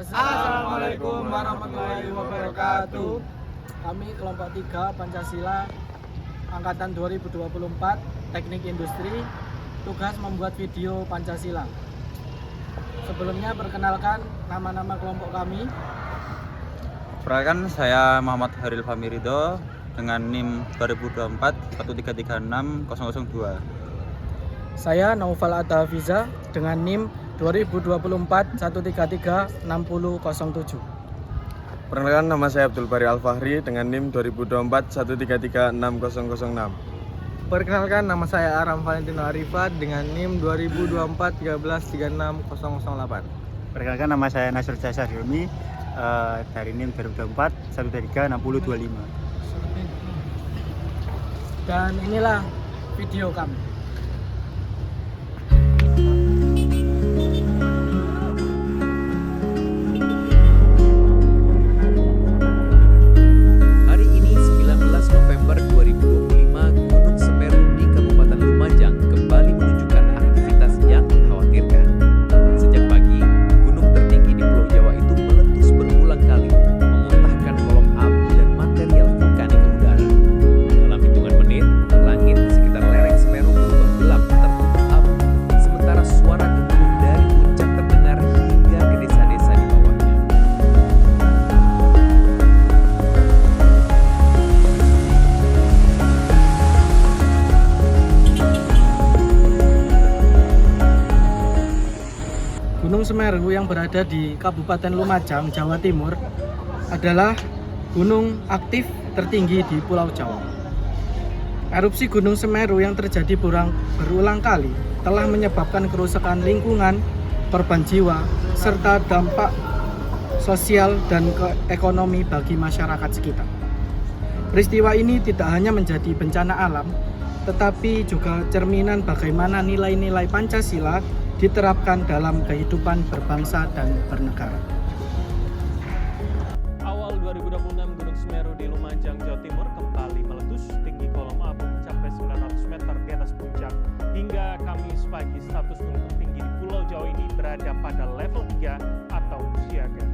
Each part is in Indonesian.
Assalamualaikum warahmatullahi wabarakatuh. Kami kelompok 3 Pancasila Angkatan 2024 Teknik Industri, tugas membuat video Pancasila. Sebelumnya perkenalkan nama-nama kelompok kami. Perkenalkan, saya Muhammad Haril Fahmi Ridho dengan NIM 2024 1336002. Saya Naufal Atta Hafiza dengan NIM 2024 1336007. Perkenalkan, nama saya Abdul Bari Al-Fahri dengan NIM 2024 1336006. Perkenalkan, nama saya Aram Valentino Arifat dengan NIM 2024 1336008. Perkenalkan, nama saya Nasir Cesar Hilmi dari NIM 2024 1336025. Dan inilah video kami. Hari ini 19 November 2025, Gunung Semeru di Kabupaten Lumajang kembali menunjukkan aktivitas yang mengkhawatirkan. Sejak pagi, gunung tertinggi di Pulau Jawa itu meletus berulang kali, memuntahkan kolom abu dan material vulkanik ke udara. Dalam hitungan menit, langit di sekitar lereng Semeru berubah gelap tertutup abu, sementara suara gemuruh dari puncak terdengar hingga ke desa-desa di bawahnya. Gunung Semeru yang berada di Kabupaten Lumajang, Jawa Timur adalah gunung aktif tertinggi di Pulau Jawa. Erupsi Gunung Semeru yang terjadi berulang kali telah menyebabkan kerusakan lingkungan, korban jiwa, serta dampak sosial dan ekonomi bagi masyarakat sekitar. Peristiwa ini tidak hanya menjadi bencana alam, tetapi juga cerminan bagaimana nilai-nilai Pancasila diterapkan dalam kehidupan berbangsa dan bernegara. Awal 2026, Gunung Semeru di Lumajang, Jawa Timur kembali meletus. Tinggi kolom abu mencapai 900 meter di atas puncak. Hingga Kamis pagi, status gunung tertinggi di Pulau Jawa ini berada pada level 3 atau siaga.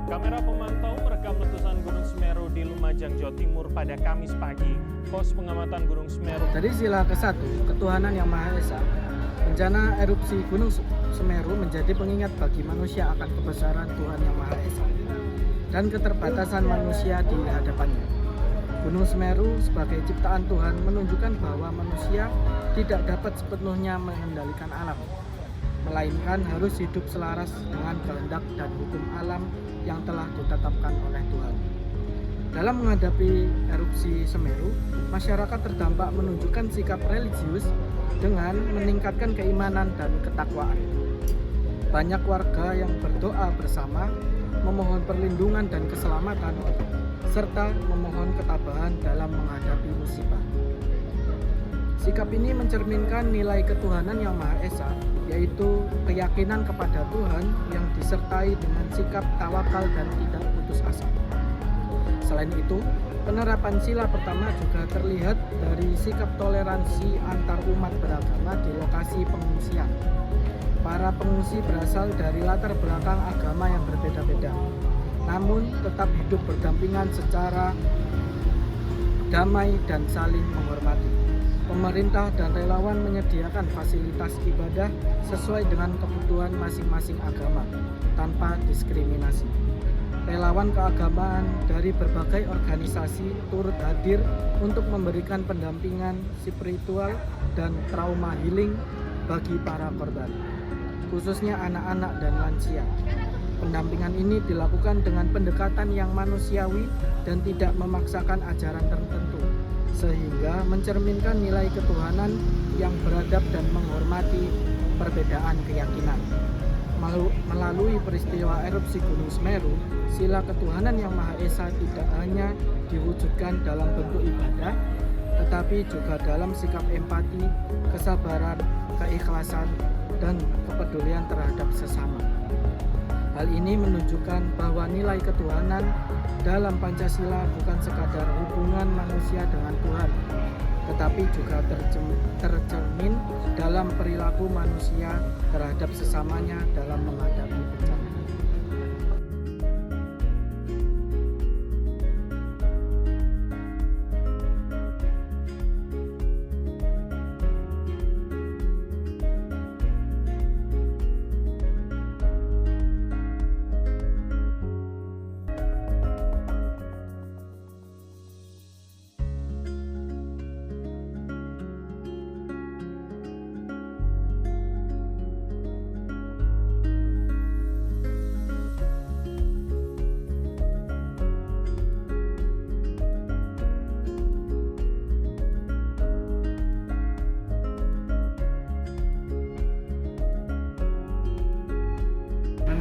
Kamera pemantau merekam letusan Gunung Semeru di Lumajang, Jawa Timur pada Kamis pagi. Pos pengamatan Gunung Semeru. Dari sila ke-1, ketuhanan yang Maha Esa, bencana erupsi Gunung Semeru menjadi pengingat bagi manusia akan kebesaran Tuhan yang Maha Esa dan keterbatasan manusia di hadapannya. Gunung Semeru sebagai ciptaan Tuhan menunjukkan bahwa manusia tidak dapat sepenuhnya mengendalikan alam, melainkan harus hidup selaras dengan kehendak dan hukum alam yang telah ditetapkan oleh Tuhan. Dalam menghadapi erupsi Semeru, masyarakat terdampak menunjukkan sikap religius dengan meningkatkan keimanan dan ketakwaan. Banyak warga yang berdoa bersama, memohon perlindungan dan keselamatan, serta memohon ketabahan dalam menghadapi musibah. Sikap ini mencerminkan nilai ketuhanan yang Maha Esa, yaitu keyakinan kepada Tuhan yang disertai dengan sikap tawakal dan tidak putus asa. Selain itu, penerapan sila pertama juga terlihat dari sikap toleransi antar umat beragama di lokasi pengungsian. Para pengungsi berasal dari latar belakang agama yang berbeda-beda, namun tetap hidup berdampingan secara damai dan saling menghormati. Pemerintah dan relawan menyediakan fasilitas ibadah sesuai dengan kebutuhan masing-masing agama, tanpa diskriminasi. Relawan keagamaan dari berbagai organisasi turut hadir untuk memberikan pendampingan spiritual dan trauma healing bagi para korban, khususnya anak-anak dan lansia. Pendampingan ini dilakukan dengan pendekatan yang manusiawi dan tidak memaksakan ajaran tertentu, sehingga mencerminkan nilai ketuhanan yang beradab dan menghormati perbedaan keyakinan. Melalui peristiwa erupsi Gunung Semeru, sila ketuhanan yang Maha Esa tidak hanya diwujudkan dalam bentuk ibadah, tetapi juga dalam sikap empati, kesabaran, keikhlasan, dan kepedulian terhadap sesama. Hal ini menunjukkan bahwa nilai ketuhanan dalam Pancasila bukan sekadar hubungan manusia dengan Tuhan, tetapi juga tercermin dalam perilaku manusia terhadap sesamanya dalam menghadapi bencana.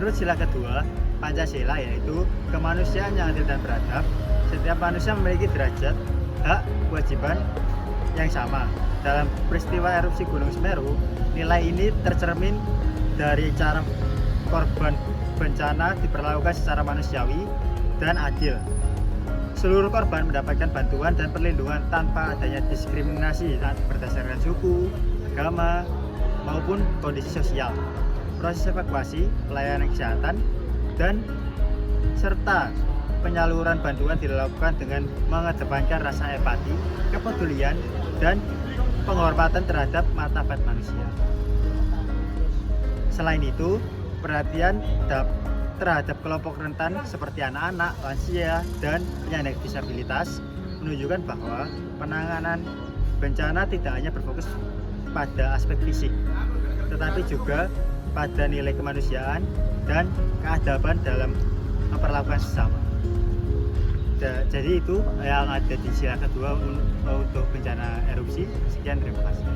Menurut sila kedua Pancasila, yaitu kemanusiaan yang adil dan beradab, setiap manusia memiliki derajat, hak, kewajiban yang sama. Dalam peristiwa erupsi Gunung Semeru, nilai ini tercermin dari cara korban bencana diperlakukan secara manusiawi dan adil. Seluruh korban mendapatkan bantuan dan perlindungan tanpa adanya diskriminasi berdasarkan suku, agama, maupun kondisi sosial. Proses evakuasi, pelayanan kesehatan, dan serta penyaluran bantuan dilakukan dengan mengedepankan rasa empati, kepedulian, dan penghormatan terhadap martabat manusia. Selain itu, perhatian terhadap kelompok rentan seperti anak-anak, lansia, dan penyandang disabilitas menunjukkan bahwa penanganan bencana tidak hanya berfokus pada aspek fisik, tetapi juga pada nilai kemanusiaan dan keadaban dalam memperlakukan sesama. Jadi itu yang ada di sila kedua untuk bencana erupsi. Sekian, terima kasih.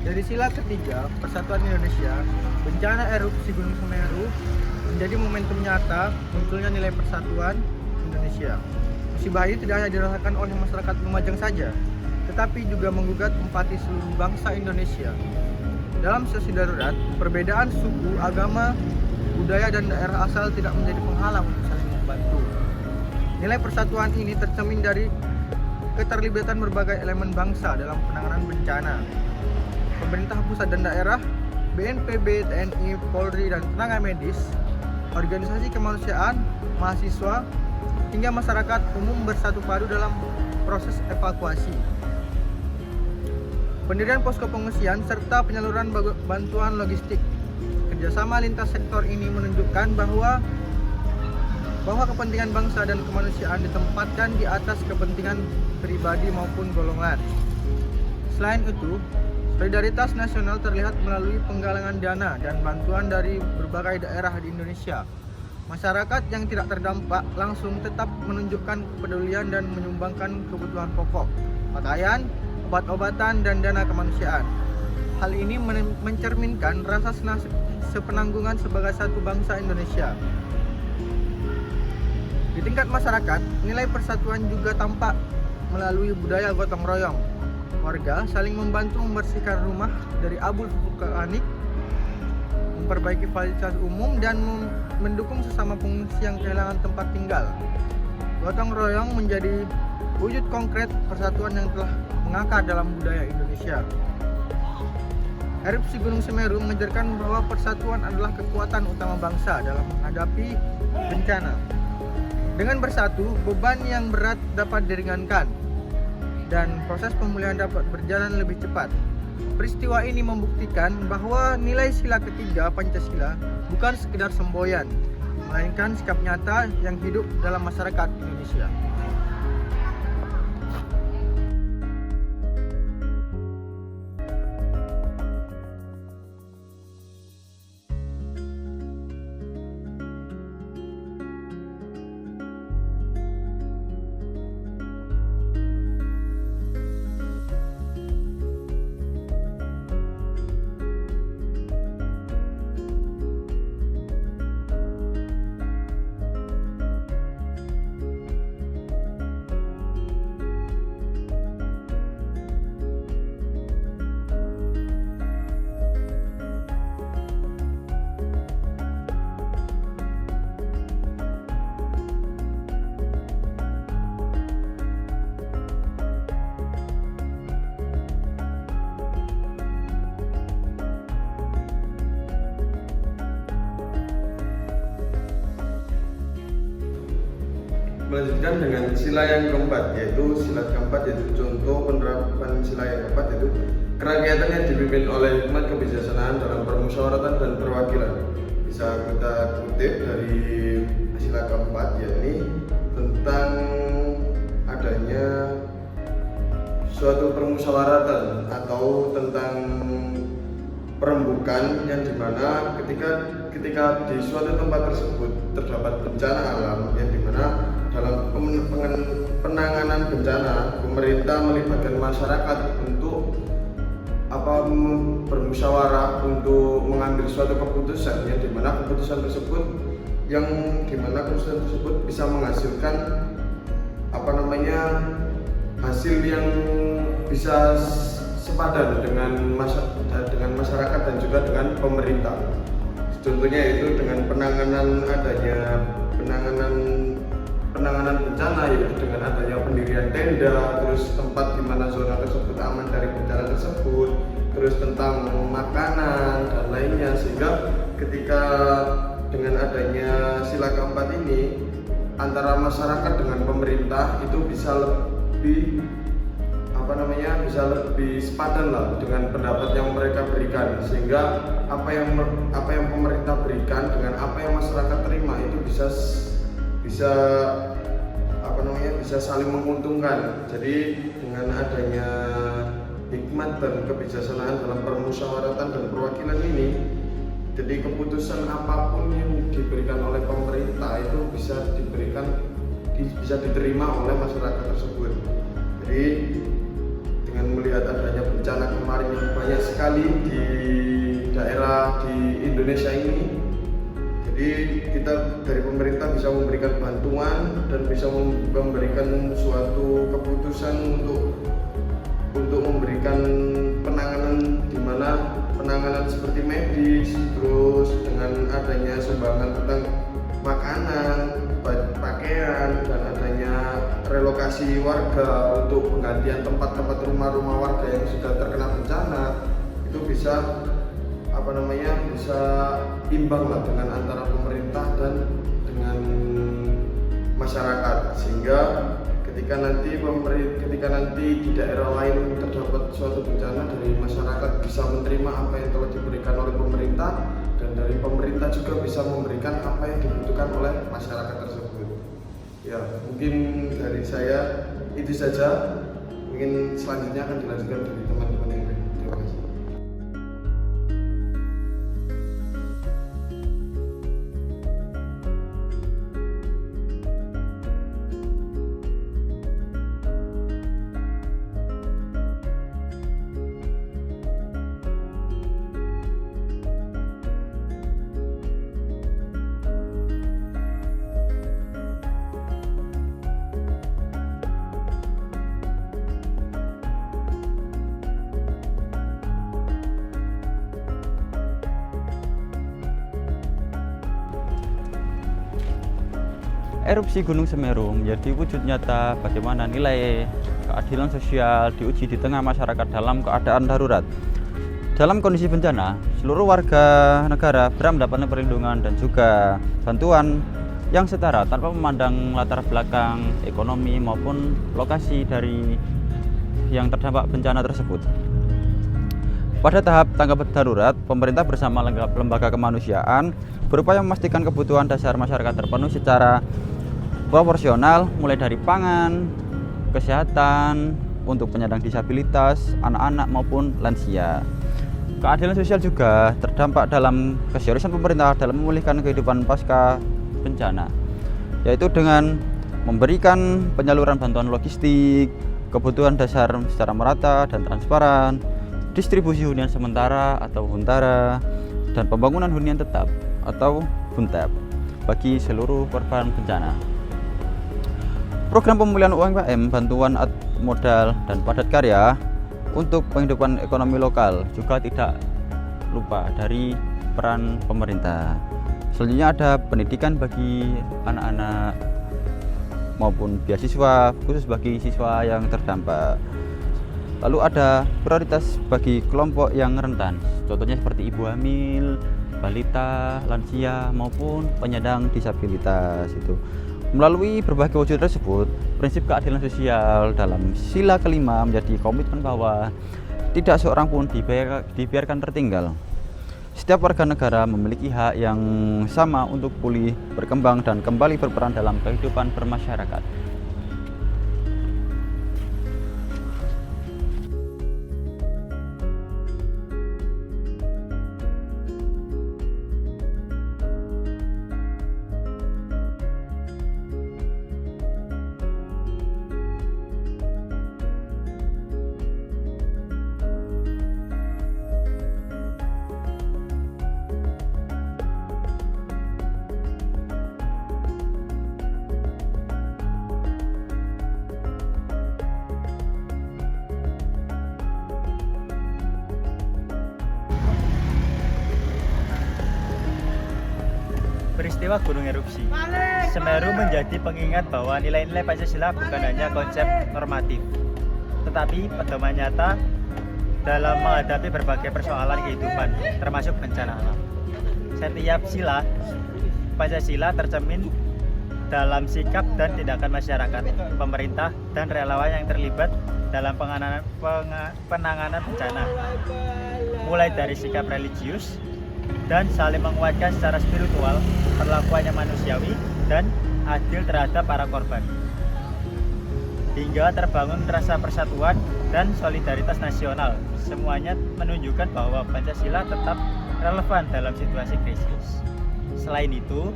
Dari sila ketiga Persatuan Indonesia, bencana erupsi Gunung Semeru menjadi momentum nyata munculnya nilai persatuan Indonesia. Musibah ini tidak hanya dirasakan oleh masyarakat Lumajang saja, tetapi juga menggugat empati seluruh bangsa Indonesia. Dalam situasi darurat, perbedaan suku, agama, budaya, dan daerah asal tidak menjadi penghalang untuk saling membantu. Nilai persatuan ini tercermin dari keterlibatan berbagai elemen bangsa dalam penanganan bencana. Pemerintah pusat dan daerah, BNPB, TNI, Polri, dan tenaga medis, organisasi kemanusiaan, mahasiswa, hingga masyarakat umum bersatu padu dalam proses evakuasi. Pendirian posko pengungsian serta penyaluran bantuan logistik. Kerjasama lintas sektor ini menunjukkan bahwa kepentingan bangsa dan kemanusiaan ditempatkan di atas kepentingan pribadi maupun golongan. Selain itu, solidaritas nasional terlihat melalui penggalangan dana dan bantuan dari berbagai daerah di Indonesia. Masyarakat yang tidak terdampak langsung tetap menunjukkan kepedulian dan menyumbangkan kebutuhan pokok, pakaian, obat-obatan, dan dana kemanusiaan. Hal ini mencerminkan rasa sepenanggungan sebagai satu bangsa Indonesia. Di tingkat masyarakat, nilai persatuan juga tampak melalui budaya gotong royong. Warga saling membantu membersihkan rumah dari abu vulkanik, memperbaiki fasilitas umum, dan mendukung sesama pengungsi yang kehilangan tempat tinggal. Gotong royong menjadi wujud konkret persatuan yang telah mengakar dalam budaya Indonesia. Erupsi Gunung Semeru mengajarkan bahwa persatuan adalah kekuatan utama bangsa dalam menghadapi bencana. Dengan bersatu, beban yang berat dapat diringankan dan proses pemulihan dapat berjalan lebih cepat. Peristiwa ini membuktikan bahwa nilai sila ketiga Pancasila bukan sekedar semboyan, melainkan sikap nyata yang hidup dalam masyarakat Indonesia. lanjutkan dengan sila yang keempat, yaitu sila keempat, yaitu contoh penerapan sila yang keempat, yaitu kerakyatan yang dipimpin oleh hikmat kebijaksanaan dalam permusyawaratan dan perwakilan. Bisa kita kutip dari sila keempat, yakni tentang adanya suatu permusyawaratan atau tentang perembukan yang dimana ketika di suatu tempat tersebut terdapat bencana alam, yang dimana dalam penanganan bencana pemerintah melibatkan masyarakat untuk bermusyawarah untuk mengambil suatu keputusan, yang dimana keputusan tersebut bisa menghasilkan hasil yang bisa sepadan dengan masyarakat dan juga dengan pemerintah. Contohnya itu dengan penanganan bencana, yaitu dengan adanya pendirian tenda, terus tempat di mana zona tersebut aman dari bencana tersebut, terus tentang makanan dan lainnya, sehingga ketika dengan adanya sila keempat ini antara masyarakat dengan pemerintah itu bisa lebih sepadan lah dengan pendapat yang mereka berikan, sehingga apa yang pemerintah berikan dengan apa yang masyarakat terima itu bisa saling menguntungkan. Jadi dengan adanya hikmat dan kebijaksanaan dalam permusyawaratan dan perwakilan ini, jadi keputusan apapun yang diberikan oleh pemerintah itu bisa diterima oleh masyarakat tersebut. Jadi dengan melihat adanya bencana kemarin yang banyak sekali di daerah di Indonesia ini, jadi kita dari pemerintah bisa memberikan bantuan dan bisa memberikan suatu keputusan untuk memberikan penanganan, di mana penanganan seperti medis, terus dengan adanya sumbangan tentang makanan, pakaian, dan adanya relokasi warga untuk penggantian tempat-tempat rumah-rumah warga yang sudah terkena bencana, itu bisa imbang lah dengan antara pemerintah dan dengan masyarakat, sehingga ketika nanti di daerah lain terdapat suatu bencana, dari masyarakat bisa menerima apa yang telah diberikan oleh pemerintah, dan dari pemerintah juga bisa memberikan apa yang dibutuhkan oleh masyarakat tersebut. Ya, mungkin dari saya itu saja. Mungkin selanjutnya akan dilanjutkan dari teman-teman yang lain. Terima kasih. Erupsi Gunung Semeru menjadi wujud nyata bagaimana nilai keadilan sosial diuji di tengah masyarakat dalam keadaan darurat. Dalam kondisi bencana, seluruh warga negara berhak mendapatkan perlindungan dan juga bantuan yang setara tanpa memandang latar belakang ekonomi maupun lokasi dari yang terdampak bencana tersebut. Pada tahap tanggap darurat, pemerintah bersama lembaga kemanusiaan berupaya memastikan kebutuhan dasar masyarakat terpenuhi secara proporsional, mulai dari pangan, kesehatan, untuk penyandang disabilitas, anak-anak maupun lansia. Keadilan sosial juga terdampak dalam keseriusan pemerintah dalam memulihkan kehidupan pasca bencana, yaitu dengan memberikan penyaluran bantuan logistik, kebutuhan dasar secara merata dan transparan, distribusi hunian sementara atau huntara, dan pembangunan hunian tetap atau huntap bagi seluruh korban bencana. Program pemulihan UMKM, bantuan modal dan padat karya untuk penghidupan ekonomi lokal juga tidak lupa dari peran pemerintah. Selanjutnya ada pendidikan bagi anak-anak maupun beasiswa khusus bagi siswa yang terdampak. Lalu ada prioritas bagi kelompok yang rentan, contohnya seperti ibu hamil, balita, lansia maupun penyandang disabilitas itu. Melalui berbagai wujud tersebut, prinsip keadilan sosial dalam sila kelima menjadi komitmen bahwa tidak seorang pun dibiarkan tertinggal. Setiap warga negara memiliki hak yang sama untuk pulih, berkembang, dan kembali berperan dalam kehidupan bermasyarakat. Peristiwa gunung erupsi Semeru menjadi pengingat bahwa nilai-nilai Pancasila bukan hanya konsep normatif, tetapi pedoman nyata dalam menghadapi berbagai persoalan kehidupan, termasuk bencana alam. Setiap sila Pancasila tercermin dalam sikap dan tindakan masyarakat, pemerintah, dan relawan yang terlibat dalam penanganan bencana, mulai dari sikap religius dan saling menguatkan secara spiritual, perlakuan yang manusiawi dan adil terhadap para korban, hingga terbangun rasa persatuan dan solidaritas nasional. Semuanya menunjukkan bahwa Pancasila tetap relevan dalam situasi krisis. Selain itu,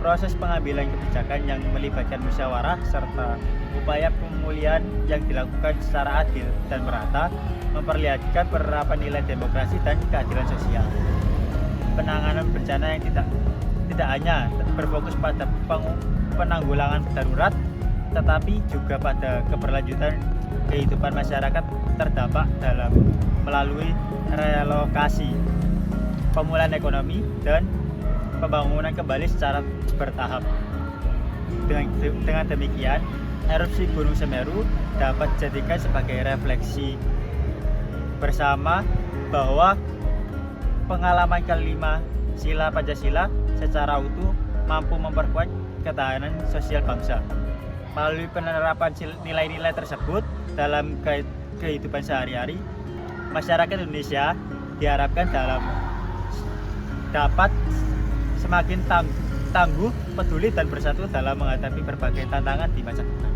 proses pengambilan kebijakan yang melibatkan musyawarah serta upaya pemulihan yang dilakukan secara adil dan merata memperlihatkan penerapan nilai demokrasi dan keadilan sosial. Penanganan bencana yang tidak hanya berfokus pada penanggulangan darurat, tetapi juga pada keberlanjutan kehidupan masyarakat terdampak melalui relokasi, pemulihan ekonomi, dan pembangunan kembali secara bertahap. Dengan demikian, erupsi Gunung Semeru dapat dijadikan sebagai refleksi bersama bahwa pengalaman kelima sila Pancasila secara utuh mampu memperkuat ketahanan sosial bangsa. Melalui penerapan nilai-nilai tersebut dalam kehidupan sehari-hari, masyarakat Indonesia diharapkan dapat semakin tangguh, peduli, dan bersatu dalam menghadapi berbagai tantangan di masa depan.